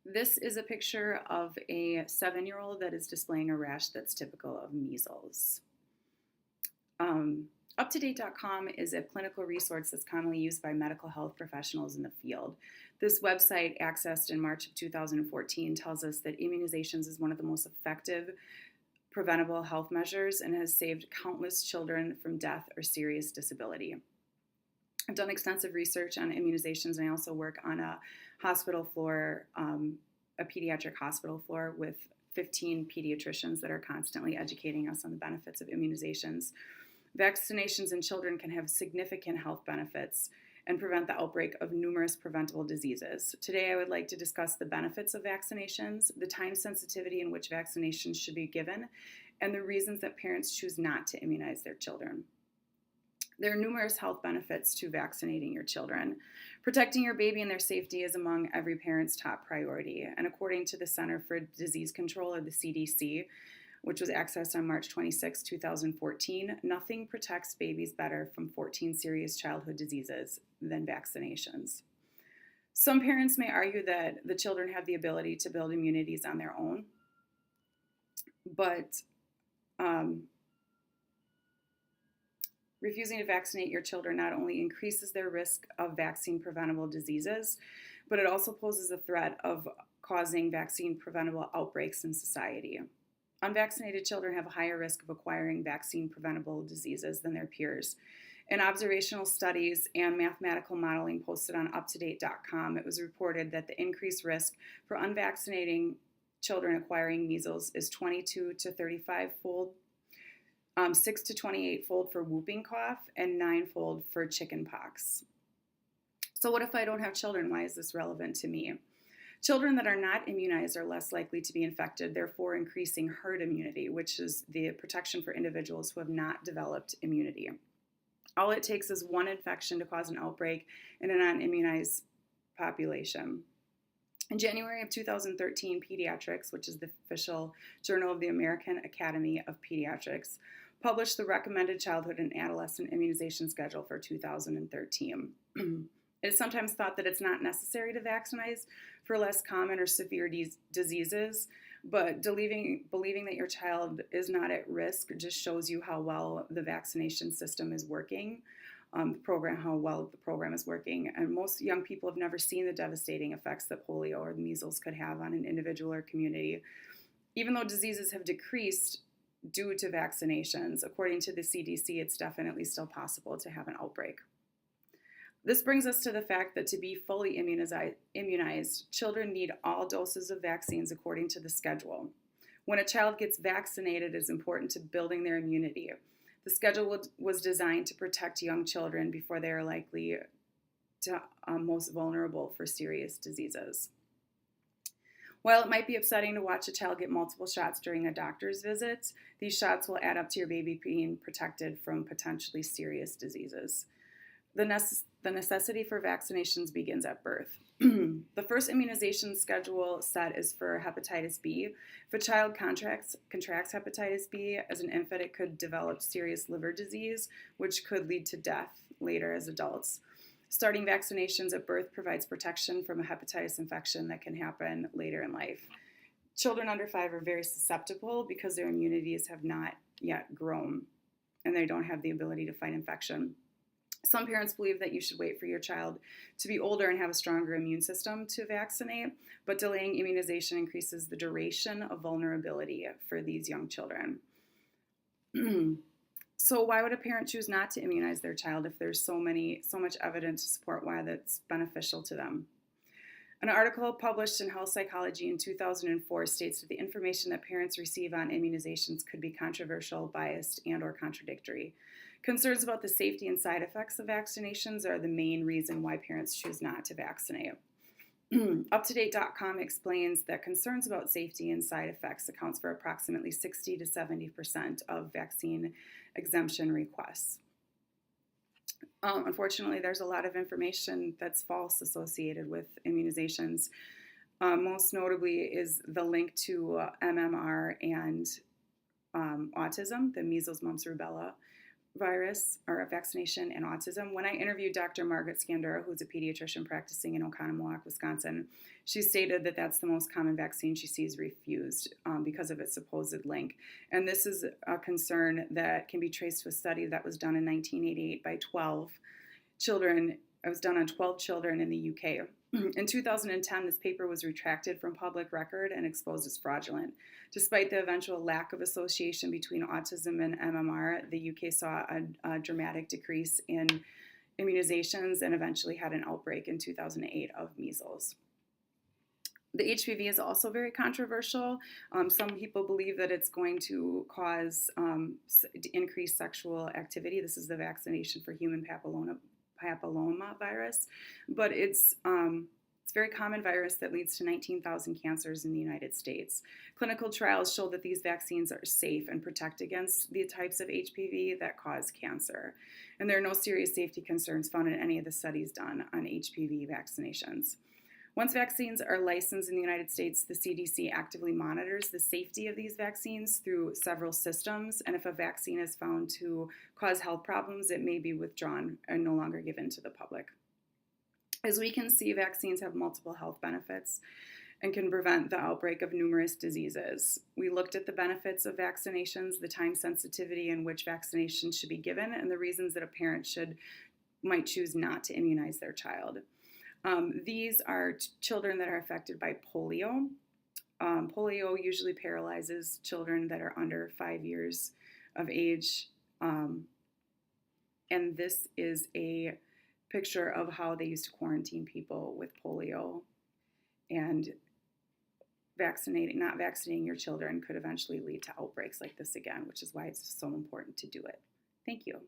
This is a picture of a 7-year-old that is displaying a rash that's typical of measles. UpToDate.com is a clinical resource that's commonly used by medical health professionals in the field. This website, accessed in March of 2014, tells us that immunizations is one of the most effective preventable health measures and has saved countless children from death or serious disability. I've done extensive research on immunizations, and I also work on a hospital floor, a pediatric hospital floor with 15 pediatricians that are constantly educating us on the benefits of immunizations. Vaccinations in children can have significant health benefits and prevent the outbreak of numerous preventable diseases. Today, I would like to discuss the benefits of vaccinations, the time sensitivity in which vaccinations should be given, and the reasons that parents choose not to immunize their children. There are numerous health benefits to vaccinating your children. Protecting your baby and their safety is among every parent's top priority. And according to the Center for Disease Control, or the CDC, which was accessed on March 26, 2014, nothing protects babies better from 14 serious childhood diseases than vaccinations. Some parents may argue that the children have the ability to build immunities on their own, but refusing to vaccinate your children not only increases their risk of vaccine-preventable diseases, but it also poses a threat of causing vaccine-preventable outbreaks in society. Unvaccinated children have a higher risk of acquiring vaccine-preventable diseases than their peers. In observational studies and mathematical modeling posted on UpToDate.com, it was reported that the increased risk for unvaccinated children acquiring measles is 22 to 35-fold, 6 to 28-fold for whooping cough, and 9-fold for chickenpox. So what if I don't have children? Why is this relevant to me? Children that are not immunized are less likely to be infected, therefore increasing herd immunity, which is the protection for individuals who have not developed immunity. All it takes is one infection to cause an outbreak in a non-immunized population. In January of 2013, Pediatrics, which is the official journal of the American Academy of Pediatrics, published the recommended childhood and adolescent immunization schedule for 2013. It is sometimes thought that it's not necessary to vaccinate for less common or severe diseases, but believing that your child is not at risk just shows you how well the vaccination system is working, how well the program is working. And most young people have never seen the devastating effects that polio or measles could have on an individual or community. Even though diseases have decreased due to vaccinations, according to the CDC, it's definitely still possible to have an outbreak. This brings us to the fact that to be fully immunized, children need all doses of vaccines according to the schedule. When a child gets vaccinated, it is important to building their immunity. The schedule was designed to protect young children before they are likely to most vulnerable for serious diseases. While it might be upsetting to watch a child get multiple shots during a doctor's visit, these shots will add up to your baby being protected from potentially serious diseases. The necessity for vaccinations begins at birth. The first immunization schedule set is for hepatitis B. If a child contracts hepatitis B as an infant, it could develop serious liver disease, which could lead to death later as adults. Starting vaccinations at birth provides protection from a hepatitis infection that can happen later in life. Children under 5 are very susceptible because their immunities have not yet grown and they don't have the ability to fight infection. Some parents believe that you should wait for your child to be older and have a stronger immune system to vaccinate, but delaying immunization increases the duration of vulnerability for these young children. So why would a parent choose not to immunize their child if there's so much evidence to support why that's beneficial to them? An article published in Health Psychology in 2004 states that the information that parents receive on immunizations could be controversial, biased, and/or contradictory. Concerns about the safety and side effects of vaccinations are the main reason why parents choose not to vaccinate. UpToDate.com explains that concerns about safety and side effects accounts for approximately 60 to 70% of vaccine exemption requests. Unfortunately, there's a lot of information that's false associated with immunizations. Most notably is the link to MMR and autism, the measles, mumps, rubella virus, or vaccination and autism. When I interviewed Dr. Margaret Scandura, who's a pediatrician practicing in Oconomowoc, Wisconsin, she stated that that's the most common vaccine she sees refused because of its supposed link. And this is a concern that can be traced to a study that was done in 1988 by 12 children. It was done on 12 children in the UK. In 2010, this paper was retracted from public record and exposed as fraudulent. Despite the eventual lack of association between autism and MMR, the UK saw a dramatic decrease in immunizations and eventually had an outbreak in 2008 of measles. The HPV is also very controversial. Some people believe that it's going to cause increased sexual activity. This is the vaccination for human papilloma virus, but it's a very common virus that leads to 19,000 cancers in the United States. Clinical trials show that these vaccines are safe and protect against the types of HPV that cause cancer. And there are no serious safety concerns found in any of the studies done on HPV vaccinations. Once vaccines are licensed in the United States, the CDC actively monitors the safety of these vaccines through several systems, and if a vaccine is found to cause health problems, it may be withdrawn and no longer given to the public. As we can see, vaccines have multiple health benefits and can prevent the outbreak of numerous diseases. We looked at the benefits of vaccinations, the time sensitivity in which vaccinations should be given, and the reasons that a parent might choose not to immunize their child. These are children that are affected by polio. Polio usually paralyzes children that are under 5 years of age. And this is a picture of how they used to quarantine people with polio. And not vaccinating your children could eventually lead to outbreaks like this again, which is why it's so important to do it. Thank you.